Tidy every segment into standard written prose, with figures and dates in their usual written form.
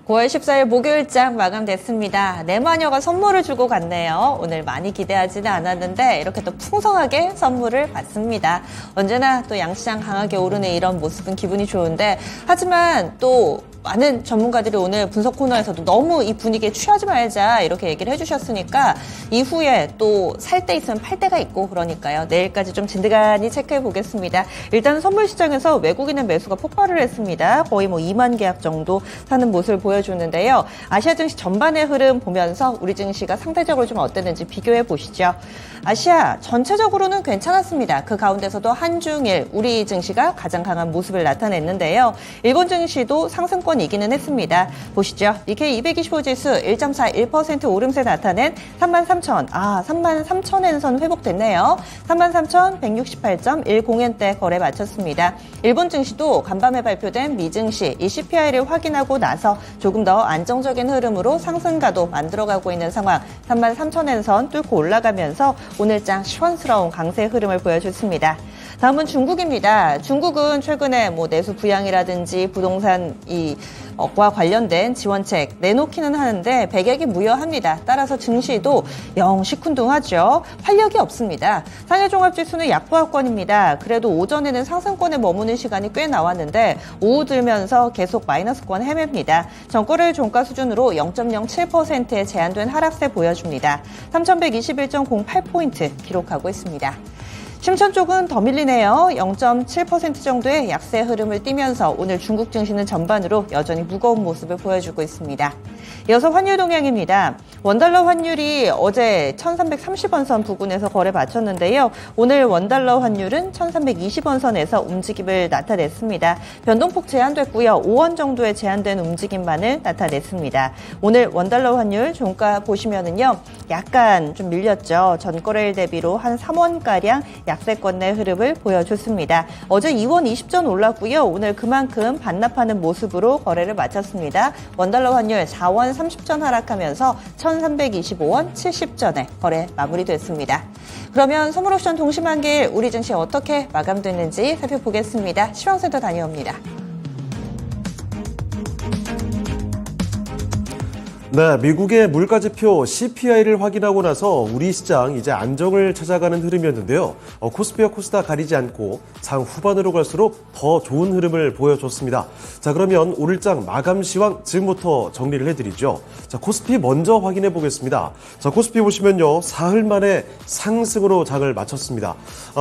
9월 14일 목요일장 마감됐습니다. 내 마녀가 선물을 주고 갔네요. 오늘 많이 기대하지는 않았는데 이렇게 또 풍성하게 선물을 받습니다. 언제나 또 양시장 강하게 오르는 이런 모습은 기분이 좋은데 하지만 또 많은 전문가들이 오늘 분석 코너에서도 너무 이 분위기에 취하지 말자 이렇게 얘기를 해주셨으니까 이후에 또 살 때 있으면 팔 때가 있고 그러니까요. 내일까지 좀 진득하니 체크해 보겠습니다. 일단 선물 시장에서 외국인의 매수가 폭발을 했습니다. 거의 2만 계약 정도 사는 모습을 보여주는데요. 아시아 증시 전반의 흐름 보면서 우리 증시가 상대적으로 좀 어땠는지 비교해 보시죠. 아시아 전체적으로는 괜찮았습니다. 그 가운데서도 한중일 우리 증시가 가장 강한 모습을 나타냈는데요. 일본 증시도 상승권이기는 했습니다. 보시죠. 니케이 225 지수 1.41% 오름세 나타낸 33,000엔선 회복됐네요. 33,168.10엔대 거래 마쳤습니다. 일본 증시도 간밤에 발표된 미증시 이 CPI를 확인하고 나서 조금 더 안정적인 흐름으로 상승가도 만들어가고 있는 상황 33,000엔선 뚫고 올라가면서 오늘장 시원스러운 강세 흐름을 보여줬습니다. 다음은 중국입니다. 중국은 최근에 내수 부양이라든지 부동산 과 관련된 지원책 내놓기는 하는데 백약이 무여합니다. 따라서 증시도 영 시큰둥하죠. 활력이 없습니다. 상해종합지수는 약보합권입니다. 그래도 오전에는 상승권에 머무는 시간이 꽤 나왔는데 오후 들면서 계속 마이너스권 헤맵니다. 전거래일 종가 수준으로 0.07%에 제한된 하락세 보여줍니다. 3,121.08포인트 기록하고 있습니다. 심천 쪽은 더 밀리네요. 0.7% 정도의 약세 흐름을 띠면서 오늘 중국 증시는 전반으로 여전히 무거운 모습을 보여주고 있습니다. 이어서 환율 동향입니다. 원달러 환율이 어제 1330원 선 부근에서 거래 마쳤는데요. 오늘 원달러 환율은 1320원 선에서 움직임을 나타냈습니다. 변동폭 제한됐고요. 5원 정도의 제한된 움직임만을 나타냈습니다. 오늘 원달러 환율 종가 보시면은요. 약간 좀 밀렸죠. 전거래일 대비로 한 3원가량 약세권 내 흐름을 보여줬습니다. 어제 2원 20전 올랐고요. 오늘 그만큼 반납하는 모습으로 거래를 마쳤습니다. 원달러 환율 4원 30전 하락하면서 1325원 70전에 거래 마무리됐습니다. 그러면 선물옵션 동시만길 우리 증시 어떻게 마감됐는지 살펴보겠습니다. 시황센터 다녀옵니다. 네, 미국의 물가지표 CPI를 확인하고 나서 우리 시장 이제 안정을 찾아가는 흐름이었는데요. 코스피와 코스닥 가리지 않고 장 후반으로 갈수록 더 좋은 흐름을 보여줬습니다. 자, 그러면 오늘장 마감 시황 지금부터 정리를 해드리죠. 자, 코스피 먼저 확인해 보겠습니다. 자, 코스피 보시면요, 사흘 만에 상승으로 장을 마쳤습니다.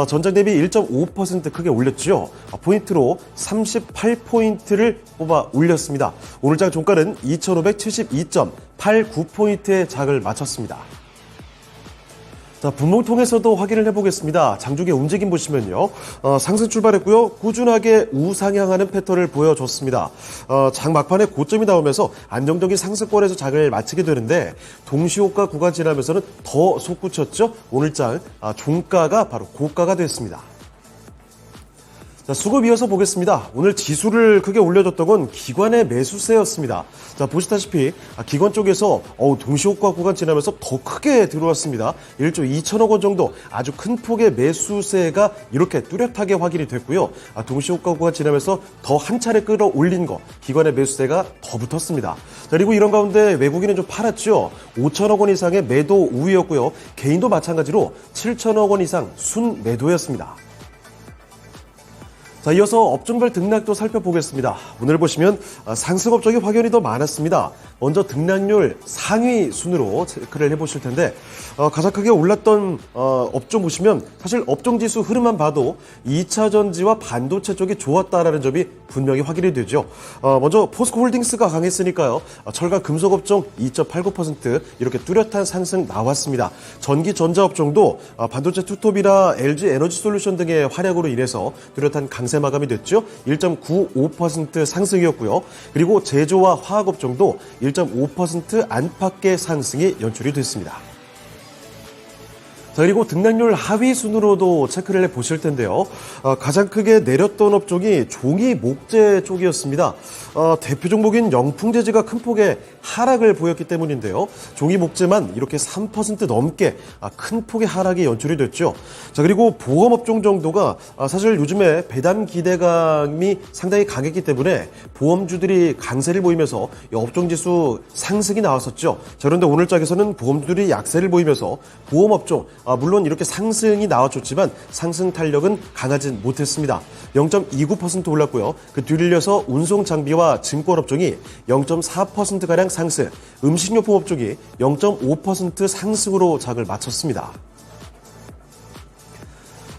전장 대비 1.5% 크게 올렸죠. 포인트로 38포인트를 뽑아 올렸습니다. 오늘장 종가는 2,572.89포인트의 장을 마쳤습니다. 자, 분봉통에서도 확인을 해보겠습니다. 장중의 움직임 보시면요. 상승 출발했고요. 꾸준하게 우상향하는 패턴을 보여줬습니다. 장 막판에 고점이 나오면서 안정적인 상승권에서 장을 마치게 되는데 동시호가 구간 지나면서는 더 솟구쳤죠. 오늘 장 종가가 바로 고가가 됐습니다. 자, 수급 이어서 보겠습니다. 오늘 지수를 크게 올려줬던 건 기관의 매수세였습니다. 자, 보시다시피 기관 쪽에서 동시호가 구간 지나면서 더 크게 들어왔습니다. 1조 2천억 원 정도 아주 큰 폭의 매수세가 이렇게 뚜렷하게 확인이 됐고요. 동시호가 구간 지나면서 더 한 차례 끌어올린 거 기관의 매수세가 더 붙었습니다. 자, 그리고 이런 가운데 외국인은 좀 팔았죠. 5천억 원 이상의 매도 우위였고요. 개인도 마찬가지로 7천억 원 이상 순매도였습니다. 자, 이어서 업종별 등락도 살펴보겠습니다. 오늘 보시면 상승 업종이 확연히 더 많았습니다. 먼저 등락률 상위 순으로 체크를 해보실 텐데 가장 크게 올랐던 업종 보시면 사실 업종지수 흐름만 봐도 2차 전지와 반도체 쪽이 좋았다라는 점이 분명히 확인이 되죠. 먼저 포스코홀딩스가 강했으니까요. 철강 금속 업종 2.89% 이렇게 뚜렷한 상승 나왔습니다. 전기 전자 업종도 반도체 투톱이나 LG 에너지솔루션 등의 활약으로 인해서 뚜렷한 강세 마감이 됐죠. 1.95% 상승이었고요. 그리고 제조와 화학 업종도 1.5% 안팎의 상승이 연출이 됐습니다. 자, 그리고 등락률 하위 순으로도 체크를 해보실 텐데요. 가장 크게 내렸던 업종이 종이 목재 쪽이었습니다. 대표 종목인 영풍재지가 큰 폭의 하락을 보였기 때문인데요. 종이 목재만 이렇게 3% 넘게 큰 폭의 하락이 연출이 됐죠. 자, 그리고 보험업종 정도가 사실 요즘에 배당 기대감이 상당히 강했기 때문에 보험주들이 강세를 보이면서 업종지수 상승이 나왔었죠. 자, 그런데 오늘 장에서는 보험주들이 약세를 보이면서 보험업종, 물론 이렇게 상승이 나와줬지만 상승 탄력은 강하지 못했습니다. 0.29% 올랐고요. 그 뒤를려서 운송장비와 증권업종이 0.4%가량 상승, 음식료품 업종이 0.5% 상승으로 장을 마쳤습니다.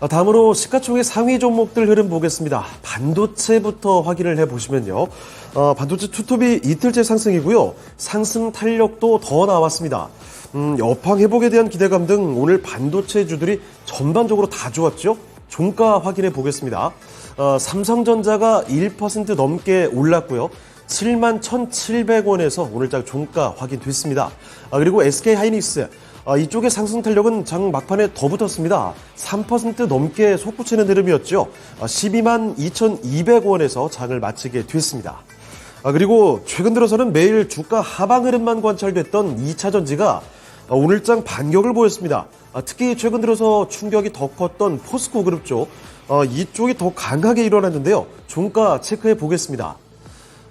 다음으로 시가총액 상위 종목들 흐름 보겠습니다. 반도체부터 확인을 해보시면요. 반도체 투톱이 이틀째 상승이고요. 상승 탄력도 더 나왔습니다. 여팡 회복에 대한 기대감 등 오늘 반도체주들이 전반적으로 다 좋았죠. 종가 확인해 보겠습니다. 삼성전자가 1% 넘게 올랐고요. 71,700원에서 오늘장 종가 확인됐습니다. 그리고 SK하이닉스 이쪽의 상승 탄력은 장 막판에 더 붙었습니다. 3% 넘게 솟구치는 흐름이었죠. 122,200원에서 장을 마치게 됐습니다. 그리고 최근 들어서는 매일 주가 하방 흐름만 관찰됐던 2차전지가 오늘장 반격을 보였습니다. 특히 최근 들어서 충격이 더 컸던 포스코 그룹 쪽, 이쪽이 더 강하게 일어났는데요. 종가 체크해 보겠습니다.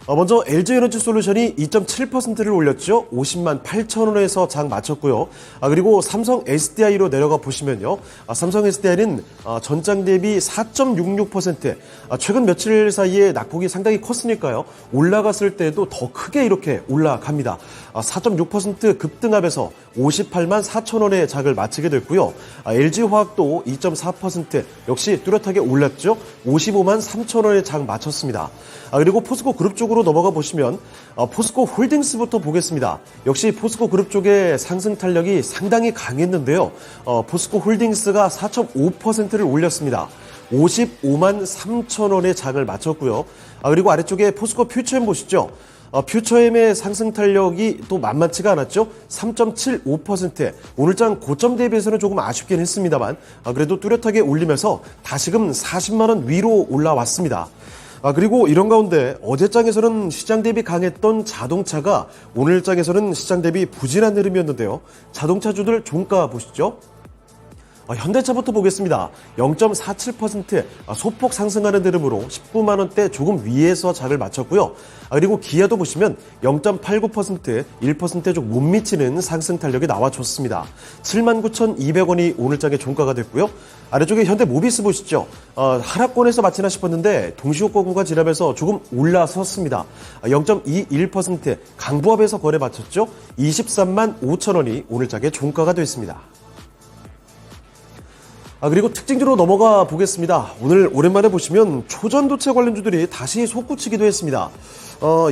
먼저 LG에너지솔루션이 2.7%를 올렸죠. 50만 8천 원에서 장 마쳤고요. 그리고 삼성 SDI로 내려가 보시면요. 삼성 SDI는 전장 대비 4.66%, 최근 며칠 사이에 낙폭이 상당히 컸으니까요. 올라갔을 때도 더 크게 이렇게 올라갑니다. 4.6% 급등하면서 58만 4천 원의 장을 마치게 됐고요. LG화학도 2.4% 역시 뚜렷하게 올랐죠. 55만 3천 원의 장 마쳤습니다. 그리고 포스코 그룹 쪽으로 넘어가 보시면 포스코 홀딩스부터 보겠습니다. 역시 포스코 그룹 쪽의 상승 탄력이 상당히 강했는데요. 포스코 홀딩스가 4.5%를 올렸습니다. 55만 3천 원의 장을 마쳤고요. 그리고 아래쪽에 포스코 퓨처엠 보시죠. 퓨처엠의 상승 탄력이 또 만만치가 않았죠. 3.75%. 오늘장 고점 대비해서는 조금 아쉽긴 했습니다만 그래도 뚜렷하게 올리면서 다시금 40만 원 위로 올라왔습니다. 그리고 이런 가운데 어제장에서는 시장 대비 강했던 자동차가 오늘장에서는 시장 대비 부진한 흐름이었는데요. 자동차주들 종가 보시죠. 현대차부터 보겠습니다. 0.47% 소폭 상승하는 흐름으로 19만 원대 조금 위에서 장을 마쳤고요. 그리고 기아도 보시면 0.89%, 1%에 좀 못 미치는 상승 탄력이 나와줬습니다. 79,200원이 오늘장의 종가가 됐고요. 아래쪽에 현대모비스 보시죠. 하락권에서 마치나 싶었는데 동시효과 구간 지나면서 조금 올라섰습니다. 0.21% 강부합에서 거래 마쳤죠. 23만 5천 원이 오늘장의 종가가 됐습니다. 그리고 특징주로 넘어가 보겠습니다. 오늘 오랜만에 보시면 초전도체 관련주들이 다시 솟구치기도 했습니다.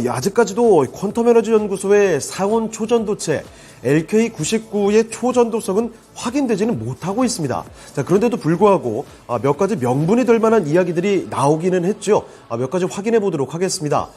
아직까지도 퀀텀에너지연구소의 상온 초전도체 LK99의 초전도성은 확인되지는 못하고 있습니다. 자, 그런데도 불구하고 몇 가지 명분이 될 만한 이야기들이 나오기는 했죠. 몇 가지 확인해 보도록 하겠습니다.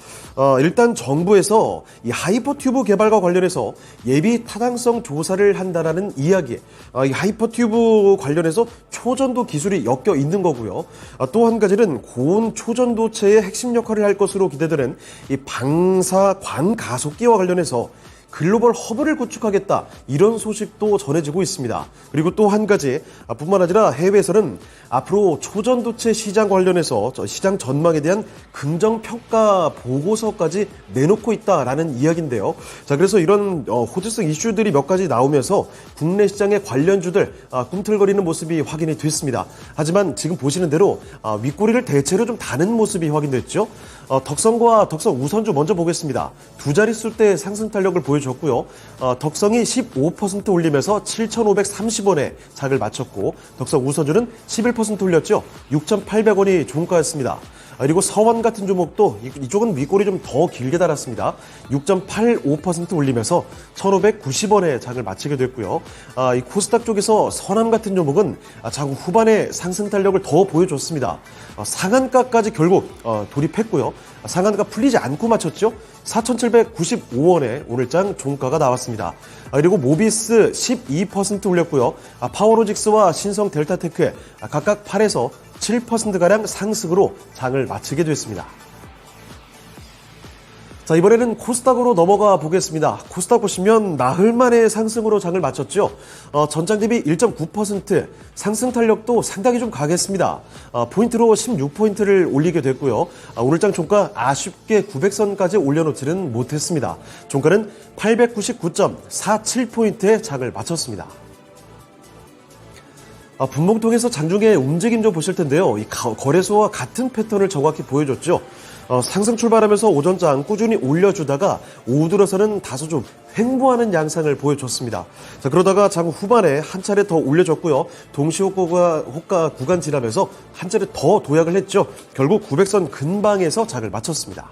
일단 정부에서 이 하이퍼튜브 개발과 관련해서 예비 타당성 조사를 한다라는 이야기. 이 하이퍼튜브 관련해서 초전도 기술이 엮여 있는 거고요. 또 한 가지는 고온 초전도체의 핵심 역할을 할 것으로 기대되는 이 방사 광가속기와 관련해서 글로벌 허브를 구축하겠다, 이런 소식도 전해지고 있습니다. 그리고 또 한 가지, 뿐만 아니라 해외에서는 앞으로 초전도체 시장 관련해서 시장 전망에 대한 긍정평가 보고서까지 내놓고 있다라는 이야기인데요. 자, 그래서 이런 호재성 이슈들이 몇 가지 나오면서 국내 시장의 관련주들 꿈틀거리는 모습이 확인이 됐습니다. 하지만 지금 보시는 대로 윗꼬리를 대체로 좀 다는 모습이 확인됐죠. 덕성과 덕성 우선주 먼저 보겠습니다. 두 자릿수 대 상승 탄력을 보여줬고요. 덕성이 15% 올리면서 7,530원에 장을 마쳤고 덕성 우선주는 11% 올렸죠. 6,800원이 종가였습니다. 그리고 서원 같은 종목도 이쪽은 윗골이 좀 더 길게 달았습니다. 6.85% 올리면서 1,590원에 장을 마치게 됐고요. 이 코스닥 쪽에서 선암 같은 종목은 장후 후반에 상승 탄력을 더 보여줬습니다. 상한가까지 결국 돌입했고요. 상한가 풀리지 않고 마쳤죠. 4,795원에 오늘장 종가가 나왔습니다. 그리고 모비스 12% 올렸고요. 파워로직스와 신성 델타테크 각각 8에서 7%가량 상승으로 장을 마치게 됐습니다. 자, 이번에는 코스닥으로 넘어가 보겠습니다. 코스닥 보시면 나흘 만에 상승으로 장을 마쳤죠. 전장 대비 1.9% 상승 탄력도 상당히 좀 강했습니다. 포인트로 16포인트를 올리게 됐고요. 오늘장 종가 아쉽게 900선까지 올려놓지는 못했습니다. 종가는 899.47포인트에 장을 마쳤습니다. 분봉통에서 장중에 움직임 좀 보실 텐데요. 이 거래소와 같은 패턴을 정확히 보여줬죠. 상승 출발하면서 오전장 꾸준히 올려주다가 오후 들어서는 다소 좀 횡보하는 양상을 보여줬습니다. 자, 그러다가 장 후반에 한 차례 더 올려줬고요. 동시호가 구간 지나면서 한 차례 더 도약을 했죠. 결국 900선 근방에서 장을 마쳤습니다.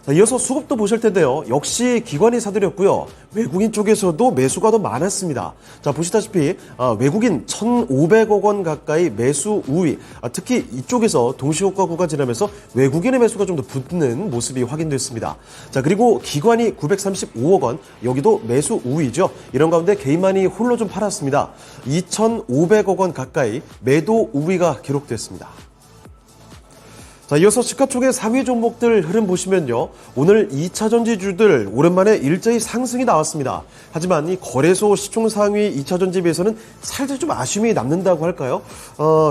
자, 이어서 수급도 보실 텐데요. 역시 기관이 사들였고요. 외국인 쪽에서도 매수가 더 많았습니다. 자, 보시다시피 외국인 1,500억 원 가까이 매수 우위, 특히 이쪽에서 동시호가 구간 지나면서 외국인의 매수가 좀 더 붙는 모습이 확인됐습니다. 자, 그리고 기관이 935억 원, 여기도 매수 우위죠. 이런 가운데 개인만이 홀로 좀 팔았습니다. 2,500억 원 가까이 매도 우위가 기록됐습니다. 자, 이어서 시가총액 상위 종목들 흐름 보시면요. 오늘 2차전지주들 오랜만에 일제히 상승이 나왔습니다. 하지만 이 거래소 시총 상위 2차전지 비해서는 살짝 좀 아쉬움이 남는다고 할까요?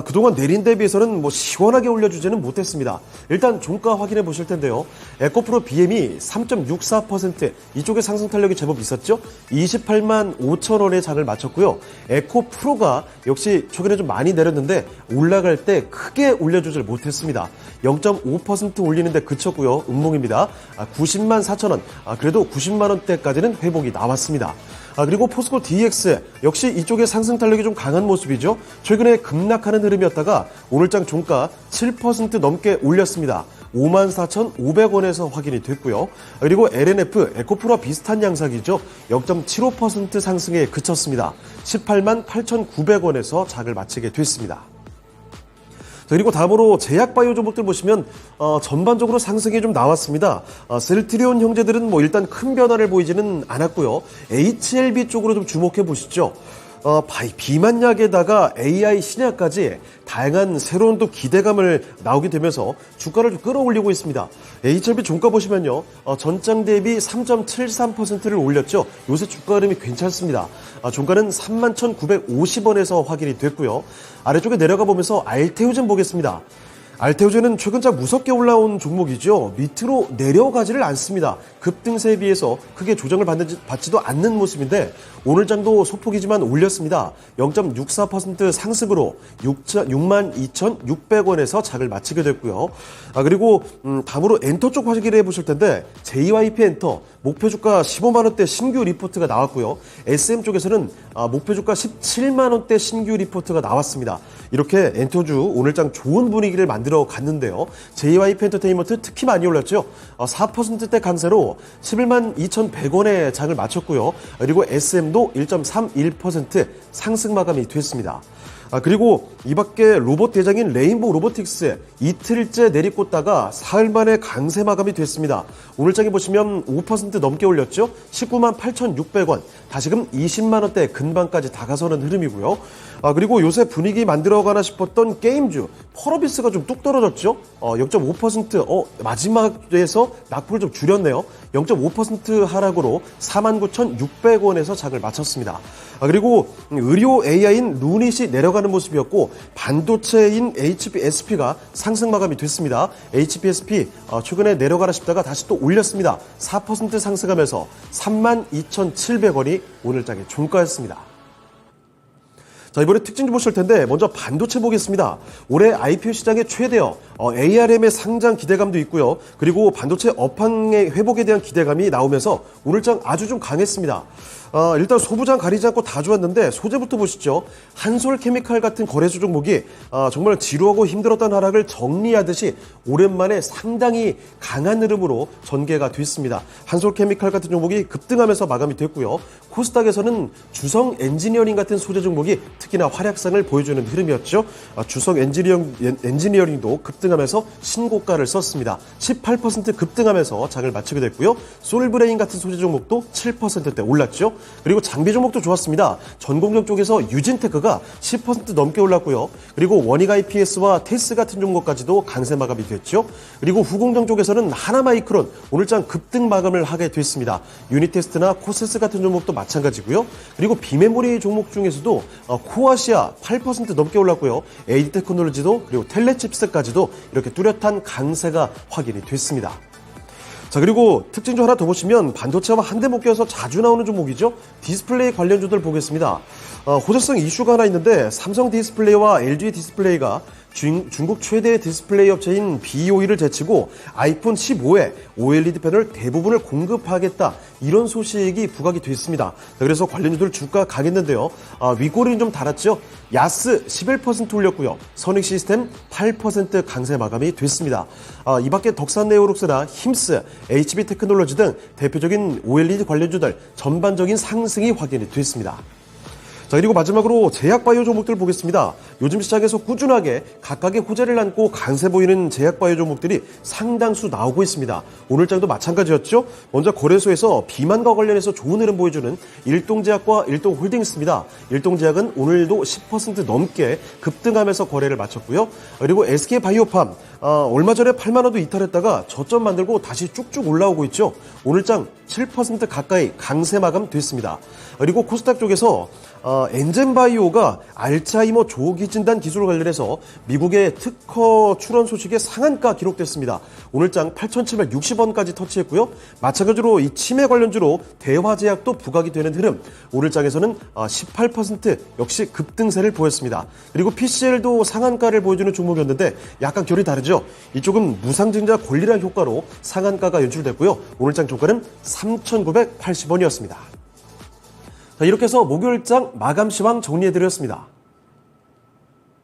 그동안 내린 데 비해서는 시원하게 올려주지는 못했습니다. 일단 종가 확인해 보실 텐데요. 에코프로 BM이 3.64% 이쪽에 상승 탄력이 제법 있었죠? 28만 5천 원에 장을 마쳤고요. 에코프로가 역시 최근에 좀 많이 내렸는데 올라갈 때 크게 올려주질 못했습니다. 0.5% 올리는데 그쳤고요. 음봉입니다. 90만 4천 원. 그래도 90만 원대까지는 회복이 나왔습니다. 그리고 포스코 DX 역시 이쪽에 상승 탄력이 좀 강한 모습이죠. 최근에 급락하는 흐름이었다가 오늘장 종가 7% 넘게 올렸습니다. 54,500원에서 확인이 됐고요. 그리고 LNF 에코프로와 비슷한 양상이죠. 0.75% 상승에 그쳤습니다. 18만 8,900원에서 장을 마치게 됐습니다. 그리고 다음으로 제약바이오 종목들 보시면 전반적으로 상승이 좀 나왔습니다. 셀트리온 형제들은 일단 큰 변화를 보이지는 않았고요. HLB 쪽으로 좀 주목해 보시죠. 비만약에다가 AI 신약까지 다양한 새로운 또 기대감을 나오게 되면서 주가를 좀 끌어올리고 있습니다. HLB 종가 보시면요. 전장 대비 3.73%를 올렸죠. 요새 주가 흐름이 괜찮습니다. 종가는 31,950원에서 확인이 됐고요. 아래쪽에 내려가 보면서 알테오젠 보겠습니다. 알테오젠은 최근자 무섭게 올라온 종목이죠. 밑으로 내려가지를 않습니다. 급등세에 비해서 크게 조정을 받지도 않는 모습인데 오늘 장도 소폭이지만 올렸습니다. 0.64% 상승으로 62,600원에서 장을 마치게 됐고요. 그리고 다음으로 엔터 쪽 확인을 해보실 텐데 JYP 엔터 목표 주가 15만 원대 신규 리포트가 나왔고요. SM 쪽에서는 목표 주가 17만 원대 신규 리포트가 나왔습니다. 이렇게 엔터주 오늘장 좋은 분위기를 만들어 갔는데요. JYP 엔터테인먼트 특히 많이 올랐죠. 4%대 강세로 11만 2,100원에 장을 마쳤고요. 그리고 SM도 1.31% 상승 마감이 됐습니다. 그리고 이 밖에 로봇 대장인 레인보우 로보틱스 이틀째 내리꽂다가 사흘 만에 강세 마감이 됐습니다. 오늘장에 보시면 5% 넘게 올렸죠. 19만 8,600원. 다시금 20만 원대 근방까지 다가서는 흐름이고요. 그리고 요새 분위기 만들어가나 싶었던 게임주 펄어비스가 좀 뚝 떨어졌죠. 0.5% 마지막에서 낙폭을 좀 줄였네요. 0.5% 하락으로 49,600원에서 장을 마쳤습니다. 그리고 의료 AI인 루닛이 내려가는 모습이었고 반도체인 HPSP가 상승 마감이 됐습니다. HPSP 최근에 내려가나 싶다가 다시 또 올렸습니다. 4% 상승하면서 32,700원이 오늘장의 종가였습니다. 자, 이번에 특징 좀 보실 텐데 먼저 반도체 보겠습니다. 올해 IPO 시장의 최대어 ARM의 상장 기대감도 있고요. 그리고 반도체 업황의 회복에 대한 기대감이 나오면서 오늘장 아주 좀 강했습니다. 일단 소부장 가리지 않고 다 좋았는데 소재부터 보시죠. 한솔케미칼 같은 거래소 종목이 정말 지루하고 힘들었던 하락을 정리하듯이 오랜만에 상당히 강한 흐름으로 전개가 됐습니다. 한솔케미칼 같은 종목이 급등하면서 마감이 됐고요. 코스닥에서는 주성 엔지니어링 같은 소재 종목이 특히나 활약상을 보여주는 흐름이었죠. 주성 엔지니어링도 급등하면서 신고가를 썼습니다. 18% 급등하면서 장을 마치게 됐고요. 솔브레인 같은 소재 종목도 7%대 올랐죠. 그리고 장비 종목도 좋았습니다. 전공정 쪽에서 유진테크가 10% 넘게 올랐고요. 그리고 원익 IPS와 테스 같은 종목까지도 강세 마감이 됐죠. 그리고 후공정 쪽에서는 하나마이크론 오늘장 급등 마감을 하게 됐습니다. 유니테스트나 코세스 같은 종목도 마찬가지고요. 그리고 비메모리 종목 중에서도 코아시아 8% 넘게 올랐고요. AD 테크놀로지도 그리고 텔레칩스까지도 이렇게 뚜렷한 강세가 확인이 됐습니다. 자, 그리고 특징 좀 하나 더 보시면 반도체와 한대 묶여서 자주 나오는 종목이죠. 디스플레이 관련주들 보겠습니다. 호재성 이슈가 하나 있는데 삼성 디스플레이와 LG 디스플레이가 중국 최대 디스플레이 업체인 BOE를 제치고 아이폰 15에 OLED 패널 대부분을 공급하겠다. 이런 소식이 부각이 됐습니다. 그래서 관련주들 주가 가겠는데요. 윗꼬리는 좀 달았죠. 야스 11% 올렸고요. 선익 시스템 8% 강세 마감이 됐습니다. 이 밖에 덕산네오룩스나 힘스, HB 테크놀로지 등 대표적인 OLED 관련주들 전반적인 상승이 확인이 됐습니다. 자, 그리고 마지막으로 제약바이오 종목들 보겠습니다. 요즘 시장에서 꾸준하게 각각의 호재를 안고 강세 보이는 제약바이오 종목들이 상당수 나오고 있습니다. 오늘장도 마찬가지였죠. 먼저 거래소에서 비만과 관련해서 좋은 흐름 보여주는 일동제약과 일동홀딩스입니다. 일동제약은 오늘도 10% 넘게 급등하면서 거래를 마쳤고요. 그리고 SK바이오팜 얼마 전에 8만 원도 이탈했다가 저점 만들고 다시 쭉쭉 올라오고 있죠. 오늘장 7% 가까이 강세 마감 됐습니다. 그리고 코스닥 쪽에서 엔젠바이오가 알츠하이머 조기 진단 기술 관련해서 미국의 특허 출원 소식에 상한가 기록됐습니다. 오늘장 8,760원까지 터치했고요. 마찬가지로 이 치매 관련주로 대화제약도 부각이 되는 흐름. 오늘장에서는 18% 역시 급등세를 보였습니다. 그리고 PCL도 상한가를 보여주는 종목이었는데 약간 결이 다르죠. 이쪽은 무상증자 권리란 효과로 상한가가 연출됐고요. 오늘장 종가는 3,980원이었습니다. 자, 이렇게 해서 목요일장 마감 시황 정리해드렸습니다.